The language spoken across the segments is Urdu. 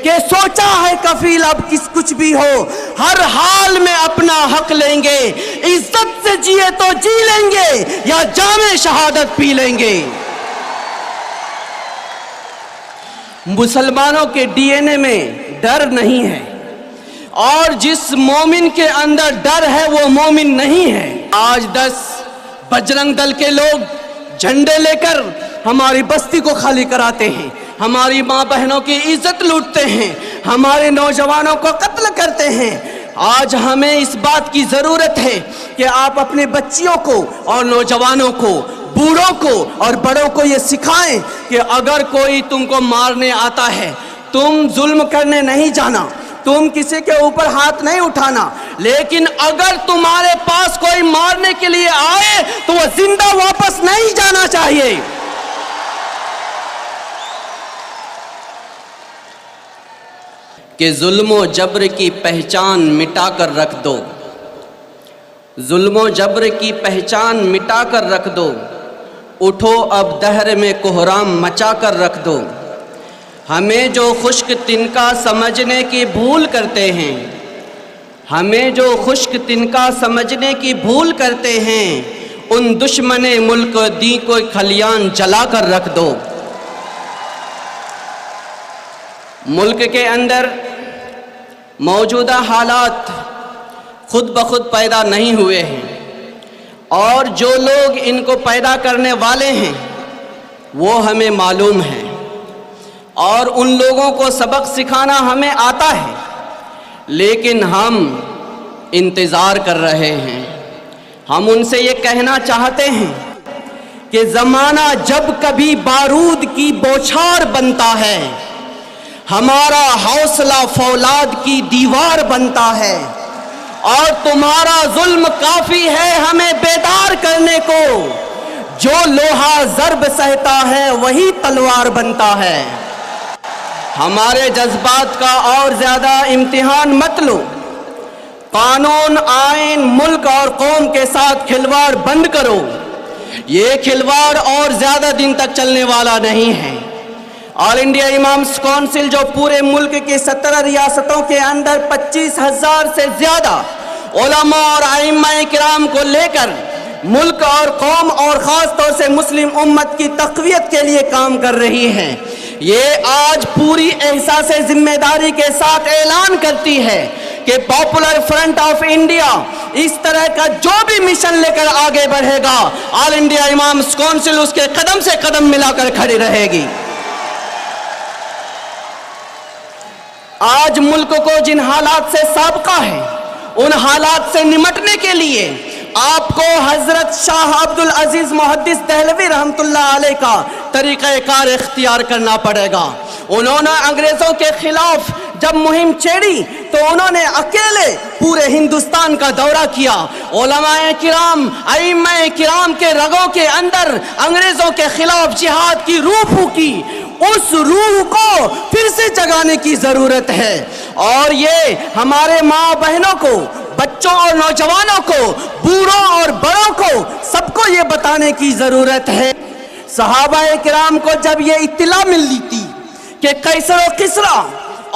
کہ سوچا ہے کفیل اب کچھ بھی ہو، ہر حال میں اپنا حق لیں گے، عزت سے جیے تو جی لیں گے یا جام شہادت پی لیں گے۔ مسلمانوں کے ڈی این اے میں ڈر نہیں ہے، اور جس مومن کے اندر ڈر ہے وہ مومن نہیں ہے۔ آج 10 بجرنگ دل کے لوگ جھنڈے لے کر ہماری بستی کو خالی کراتے ہیں، ہماری ماں بہنوں کی عزت لوٹتے ہیں، ہمارے نوجوانوں کو قتل کرتے ہیں۔ آج ہمیں اس بات کی ضرورت ہے کہ آپ اپنے بچیوں کو اور نوجوانوں کو، بوڑھوں کو اور بڑوں کو یہ سکھائیں کہ اگر کوئی تم کو مارنے آتا ہے، تم ظلم کرنے نہیں جانا، تم کسی کے اوپر ہاتھ نہیں اٹھانا، لیکن اگر تمہارے پاس کوئی مارنے کے لیے آئے تو وہ زندہ واپس نہیں جانا چاہیے۔ کہ ظلم و جبر کی پہچان مٹا کر رکھ دو، ظلم و جبر کی پہچان مٹا کر رکھ دو، اٹھو اب دہر میں کوہرام مچا کر رکھ دو۔ ہمیں جو خشک تنکا سمجھنے کی بھول کرتے ہیں، ہمیں جو خشک تنکا سمجھنے کی بھول کرتے ہیں، ان دشمن ملک دی کو کھلیان جلا کر رکھ دو۔ ملک کے اندر موجودہ حالات خود بخود پیدا نہیں ہوئے ہیں، اور جو لوگ ان کو پیدا کرنے والے ہیں وہ ہمیں معلوم ہے، اور ان لوگوں کو سبق سکھانا ہمیں آتا ہے، لیکن ہم انتظار کر رہے ہیں۔ ہم ان سے یہ کہنا چاہتے ہیں کہ زمانہ جب کبھی بارود کی بوچھار بنتا ہے، ہمارا حوصلہ فولاد کی دیوار بنتا ہے، اور تمہارا ظلم کافی ہے ہمیں بیدار کرنے کو۔ جو لوہا ضرب سہتا ہے وہی تلوار بنتا ہے۔ ہمارے جذبات کا اور زیادہ امتحان مت لو، قانون، آئین، ملک اور قوم کے ساتھ کھلواڑ بند کرو۔ یہ کھلواڑ اور زیادہ دن تک چلنے والا نہیں ہے۔ آل انڈیا امامز کونسل جو پورے ملک کی 17 ریاستوں کے اندر 25,000 سے زیادہ علماء اور ائمہ کرام کو لے کر ملک اور قوم اور خاص طور سے مسلم امت کی تقویت کے لیے کام کر رہی ہے، یہ آج پوری احساس ذمہ داری کے ساتھ اعلان کرتی ہے کہ پاپولر فرنٹ آف انڈیا اس طرح کا جو بھی مشن لے کر آگے بڑھے گا، آل انڈیا امامز کونسل اس کے قدم سے قدم ملا کر کھڑی رہے گی۔ آج ملک کو جن حالات سے سابقہ ہے، ان حالات سے نمٹنے کے لیے آپ کو حضرت شاہ عبدالعزیز محدث دہلوی رحمۃ اللہ علیہ کا طریقہ کار اختیار کرنا پڑے گا۔ انہوں نے انگریزوں کے خلاف جب مہم چھیڑی تو انہوں نے اکیلے پورے ہندوستان کا دورہ کیا، علماء کرام، ائمہ کرام کے رگوں کے اندر انگریزوں کے خلاف جہاد کی روح پھونکی۔ اس روح کو پھر سے جگانے کی ضرورت ہے، اور یہ ہمارے ماں بہنوں کو، بچوں اور نوجوانوں کو، بوڑھوں اور بڑوں کو سب کو یہ بتانے کی ضرورت ہے۔ صحابہ کرام کو جب یہ اطلاع ملی تھی کہ قیصر و کسریٰ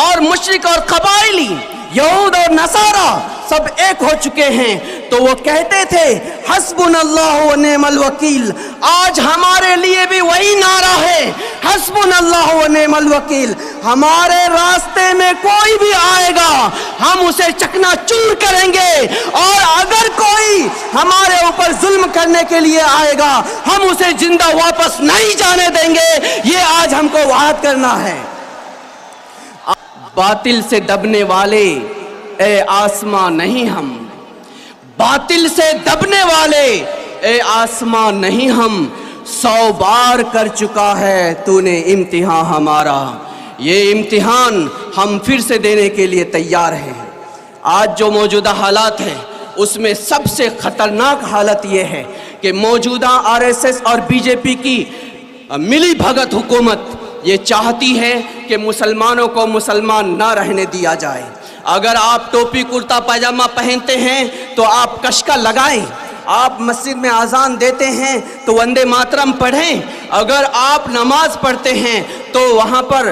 اور مشرک اور قبائلی، یہود اور نصارہ سب ایک ہو چکے ہیں، تو وہ کہتے تھے حسبنا اللہ و نعم الوکیل۔ آج ہمارے لیے بھی وہی نعرہ ہے، حسبنا اللہ و نعم الوکیل۔ ہمارے راستے میں کوئی بھی آئے گا ہم اسے چکنا چور کریں گے، اور اگر کوئی ہمارے اوپر ظلم کرنے کے لیے آئے گا ہم اسے زندہ واپس نہیں جانے دیں گے۔ یہ آج ہم کو وعد کرنا ہے۔ باطل سے دبنے والے اے آسماں نہیں ہم، باطل سے دبنے والے اے آسماں نہیں ہم، 100 بار کر چکا ہے تو نے امتحان ہمارا، یہ امتحان ہم پھر سے دینے کے لیے تیار ہیں۔ آج جو موجودہ حالات ہیں اس میں سب سے خطرناک حالت یہ ہے کہ موجودہ RSS اور BJP کی ملی بھگت حکومت یہ چاہتی ہے کہ مسلمانوں کو مسلمان نہ رہنے دیا جائے۔ اگر آپ ٹوپی کرتا پاجامہ پہنتے ہیں تو آپ کشکا لگائیں، آپ مسجد میں اذان دیتے ہیں تو وندے ماترم پڑھیں، اگر آپ نماز پڑھتے ہیں تو وہاں پر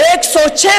106